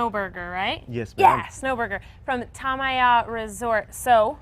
Snow burger, right? Yes, ma'am. Yeah, snow burger from Tamaya Resort. So,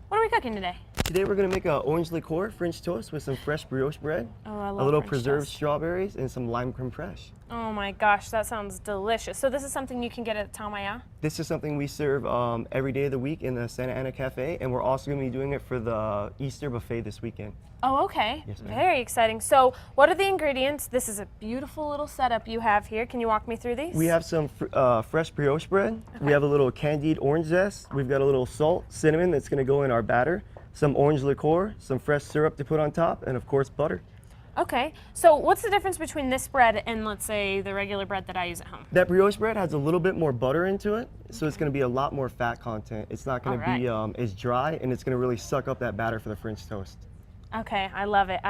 what are we cooking today? Today we're going to make an orange liqueur French toast with some fresh brioche bread, Oh, I love a little French preserved toast. strawberries, and some lime creme fraiche. Oh my gosh, that sounds delicious. So this is something you can get at Tamaya? This is something we serve every day of the week in the Santa Ana Cafe, and we're also going to be doing it for the Easter buffet this weekend. Oh, okay. Yes, ma'am. Very exciting. So what are the ingredients? This is a beautiful little setup you have here. Can you walk me through these? We have some fresh brioche bread. Okay. We have a little candied orange zest. We've got a little salt, cinnamon that's going to go in our batter, some orange liqueur, some fresh syrup to put on top, and of course butter. Okay. So what's the difference between this bread and, let's say, the regular bread that I use at home? That brioche bread has a little bit more butter into it, so it's going to be a lot more fat content. It's not going to be as dry, and it's going to really suck up that batter for the French toast. Okay, I love it.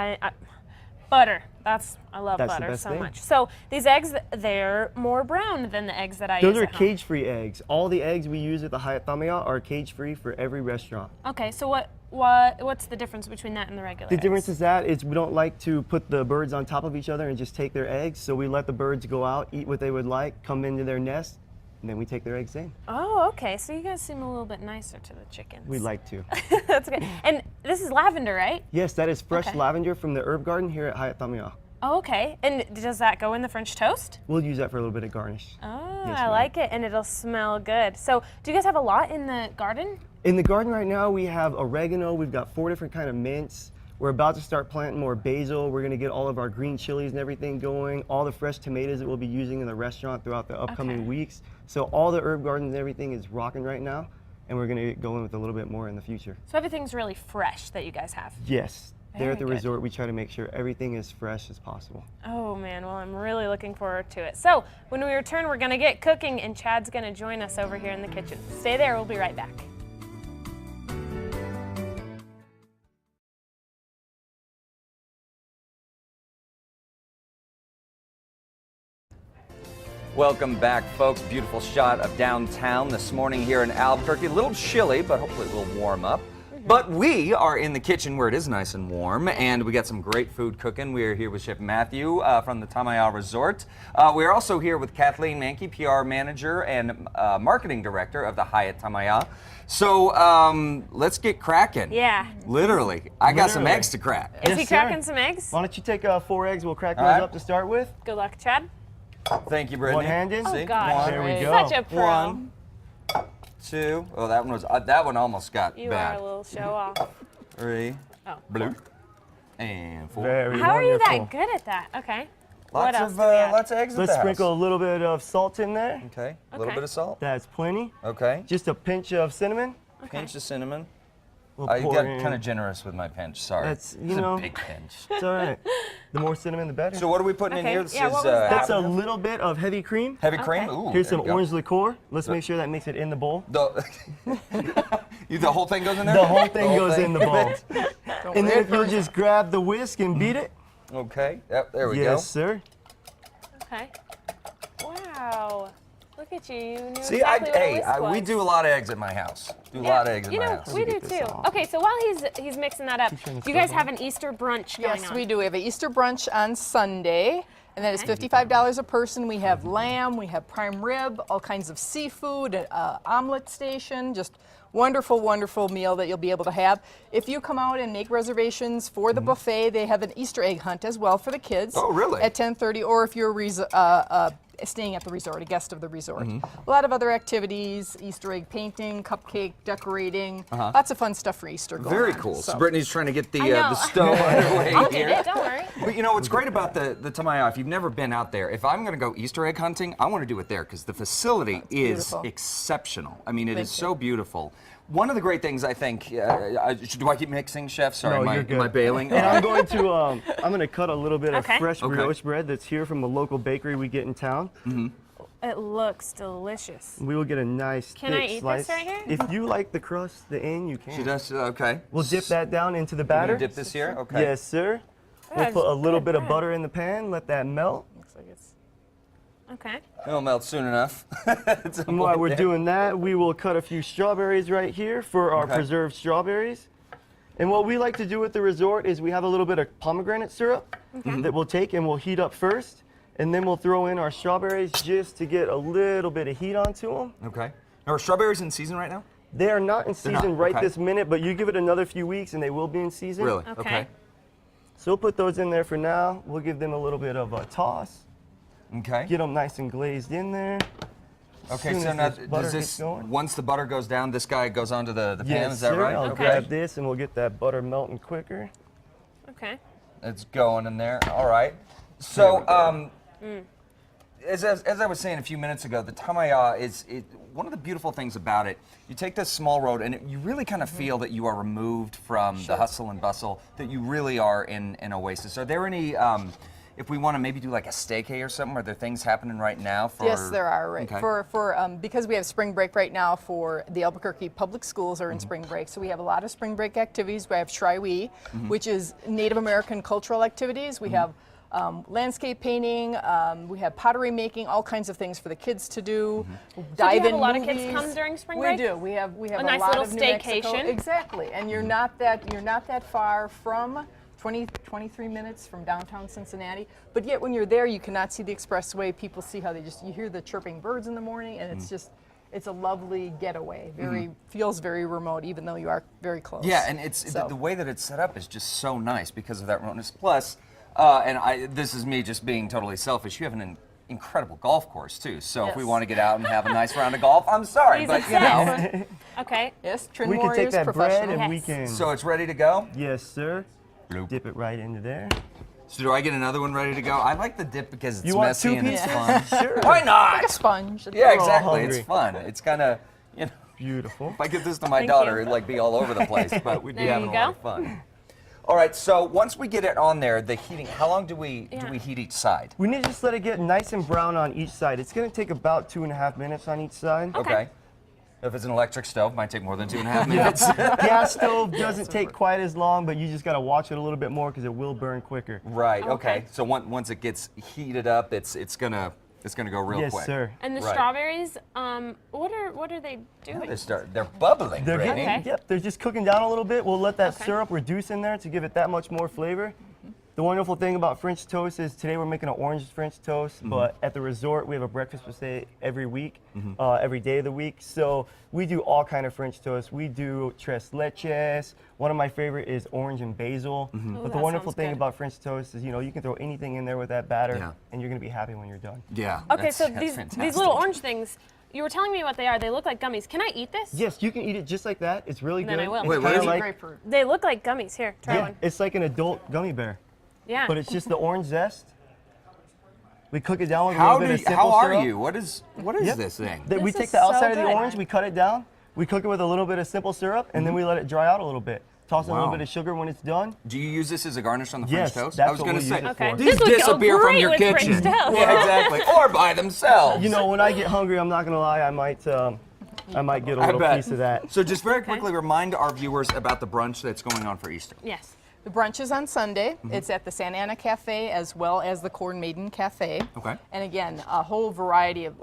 Butter. I love That's the butter best so thing. much. So these eggs, they're more brown than the eggs that I Those use are at home. cage-free eggs. All the eggs we use at the Hyatt Tamaya are cage-free for every restaurant. Okay, so what's the difference between that and the regular The eggs? difference is that we don't like to put the birds on top of each other and just take their eggs, so we let the birds go out, eat what they would like, come into their nest, and then we take their eggs in. Oh, okay. So you guys seem a little bit nicer to the chickens. We like to. That's good. And this is lavender, right? Yes, that is fresh Okay. lavender from the herb garden here at Hyatt Tamaya. Oh, okay. And does that go in the French toast? We'll use that for a little bit of garnish. Oh, Yes, I ma'am. like it, and it'll smell good. So do you guys have a lot in the garden? In the garden right now, we have oregano. We've got 4 different kind of mints. We're about to start planting more basil. We're going to get all of our green chilies and everything going. All the fresh tomatoes that we'll be using in the restaurant throughout the upcoming Okay. weeks. So all the herb gardens and everything is rocking right now, and we're going to go in with a little bit more in the future. So everything's really fresh that you guys have. Yes. There at the Very good. resort, we try to make sure everything is fresh as possible. Oh man, well I'm really looking forward to it. So when we return, we're gonna get cooking and Chad's gonna join us over here in the kitchen. Stay there, we'll be right back. Welcome back, folks. Beautiful shot of downtown this morning here in Albuquerque. A little chilly, but hopefully it will warm up. But we are in the kitchen where it is nice and warm, and we got some great food cooking. We are here with Chef Matthew from the Tamaya Resort. We're also here with Kathleen Mankey, PR Manager and Marketing Director of the Hyatt Tamaya. So let's get cracking. Yeah. Literally. I got some Literally. eggs to crack. Is Yes, he sir. cracking some eggs? Why don't you take 4 eggs? We'll crack those All right. up to start with. Good luck, Chad. Thank you, Brittany. One-handed. Oh See? gosh, There we go. such a pro. 1, 2. Oh, that one almost got You bad. are a little show off. 3. Oh. Blue. And 4. Very How are you wonderful. that good at that? Okay. Lots what else of do we add? lots of eggs. Let's at the sprinkle a house. little bit of salt in there. Okay. A little Okay. bit of salt. That's plenty. Okay. Just a pinch of cinnamon. Pinch of cinnamon. We'll I pour got in. kind of generous with my pinch. Sorry. That's, you It's know. a big pinch. It's all right. The more cinnamon, the better. So what are we putting in Okay, here? This yeah, is what was that? That's a half- little bit of heavy cream. heavy cream. Okay. Ooh. Here's there some you go. orange liqueur. Let's make sure that makes it in the bowl. The, the whole thing goes in there. The whole thing The goes in the bowl. And then if you'll just grab the whisk and beat it. Okay. Yep. There we Yes, sir. Okay. Wow. Look at you. You knew See, exactly what a whisk we was. do a lot of eggs at my house. Do a lot of eggs at You my know, house. we do Get this too. off. Okay, so while he's mixing that up, turn the you guys stove have an Easter brunch going Yes, on. we do. We have an Easter brunch on Sunday, and that is Okay. $55 a person. We have lamb, we have prime rib, all kinds of seafood, an omelet station, just wonderful, wonderful meal that you'll be able to have. If you come out and make reservations for the buffet, they have an Easter egg hunt as well for the kids. Oh, really? At 10:30, or if you're staying at the resort, a guest of the resort. A lot of other activities, Easter egg painting, cupcake decorating, lots of fun stuff for Easter going Very on. cool. So So- Brittany's trying to get the I know. stove underway I'll here. get it, don't worry. But you know what's great about the Tamaya, if you've never been out there, if I'm going to go Easter egg hunting, I want to do it there because the facility is beautiful. exceptional. I mean, it is Thank so beautiful. One of the great things I think, do I keep mixing, Chef? Sorry, No, am I- you're good. am I bailing? And I'm going to cut a little bit of Okay. fresh Okay. brioche bread that's here from a local bakery we get in town. It looks delicious. We will get a nice Can thick I eat this slice. right here? If you like the crust, the end, you can. She does, okay. We'll dip that down into the Can batter. you dip this here? Okay. Yes, sir. We'll That's put a little good bit of bread. butter in the pan, let that melt. Looks like it's Okay. It'll melt soon enough. It's a And while point we're there. doing that, we will cut a few strawberries right here for our Okay. preserved strawberries. And what we like to do at the resort is we have a little bit of pomegranate syrup that we'll take and we'll heat up first. And then we'll throw in our strawberries just to get a little bit of heat onto them. Okay. Now, are strawberries in season right now? They are not in season not, right okay. this minute, but you give it another few weeks and they will be in season. Really? Okay. So we'll put those in there for now. We'll give them a little bit of a toss. Okay. Get them nice and glazed in there. Okay, Soon so as now, this butter does gets this, going. once the butter goes down, this guy goes onto the pan, Yes, is that sir. right? I'll Okay. grab this and we'll get that butter melting quicker. Okay. It's going in there. All right. So, as I was saying a few minutes ago, the Tamaya is one of the beautiful things about it. You take this small road, and you really kind of feel that you are removed from the hustle and bustle. That you really are in an oasis. Are there any? If we want to maybe do like a staycay or something, are there things happening right now for? Yes, there are. Right. Okay. Because we have spring break right now for the Albuquerque public schools are in spring break, so we have a lot of spring break activities. We have Shriwi, which is Native American cultural activities. We have landscape painting. We have pottery making. All kinds of things for the kids to do. Dive do you have in a lot movies. of kids come during spring We break? do. We have a nice lot little of New Mexico. staycation. Exactly, and you're not that far from. 23 minutes from downtown Cincinnati, but yet when you're there, you cannot see the expressway. People see how you hear the chirping birds in the morning, and it's a lovely getaway. Feels very remote, even though you are very close. Yeah, and the way that it's set up is just so nice because of that remoteness. Plus, this is me just being totally selfish. You have an incredible golf course too. So if we Yes. want to get out and have a nice round of golf, I'm sorry, Please but you know. accept. Okay. Yes, Trin We can take Warriors that bread professional. and we Yes. can. So it's ready to go. Yes, sir. Bloop. Dip it right into there. So do I get another one ready to go? I like the dip because it's You want messy two and it's pieces? fun. Sure. Why not? Like a sponge. Yeah, all exactly. hungry. It's fun. It's kind of, you know, Beautiful. if I give this to my Thank daughter, you. it'd like be all over the place. But we'd be There having you a lot of go. fun. All right. So once we get it on there, the heating. How long do we Yeah. heat each side? We need to just let it get nice and brown on each side. It's going to take about 2.5 minutes on each side. Okay. If it's an electric stove, it might take more than 2.5 minutes. Gas stove doesn't take quite as long, but you just got to watch it a little bit more because it will burn quicker. Right. Okay. Okay. So once it gets heated up, it's gonna go real Yes, quick. sir. And the Right. strawberries, what are they doing? They're bubbling. They're Brittany. getting, Okay. yep, they're just cooking down a little bit. We'll let that Okay. syrup reduce in there to give it that much more flavor. The wonderful thing about French toast is today we're making an orange French toast, but at the resort we have a breakfast buffet every week, every day of the week. So we do all kind of French toast. We do tres leches. One of my favorite is orange and basil. Ooh, But the that wonderful sounds thing good. about French toast is, you can throw anything in there with that batter, Yeah. and you're gonna be happy when you're done. Yeah. Okay, that's so these fantastic. little orange things, you were telling me what they are. They look like gummies. Can I eat this? Yes, you can eat it just like that. It's really Then good. I will. It's Wait, what kinda is it? like, Grapefruit. They look like gummies. Here, try yeah, one. it's like an adult gummy bear, Yeah. but it's just the orange zest. We cook it down with a How little bit of simple how are syrup. you? What is Yep. this thing? We This take is the outside so of the good. orange, we cut it down, we cook it with a little bit of simple syrup, and then we let it dry out a little bit. Toss in a little Wow. bit of sugar when it's done. Do you use this as a garnish on the Yes, French toast? that's I was what going we'll to say. use it Okay. for. These This would go disappear from great your with French kitchen. toast. Yeah, exactly. Or by themselves. You know, when I get hungry, I'm not gonna lie, I might get a I little bet. piece of that. So just very quickly remind our viewers about the brunch that's going on for Easter. Yes. The brunch is on Sunday. It's at the Santa Ana Cafe as well as the Corn Maiden Cafe. Okay. And again, a whole variety of,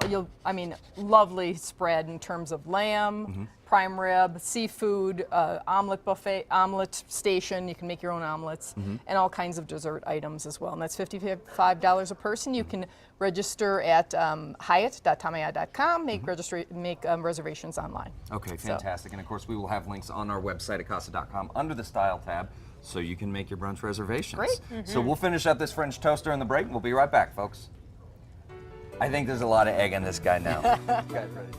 lovely spread in terms of lamb, prime rib, seafood, omelet buffet, omelet station. You can make your own omelets, and all kinds of dessert items as well. And that's $55 a person. You can register at Hyatt.Tamaya.com. Make reservations online. Okay, fantastic. And of course, we will have links on our website at casa.com under the Style tab so you can make your brunch reservations. Great. So we'll finish up this French toast during the break. We'll be right back, folks. I think there's a lot of egg in this guy now. You guys ready?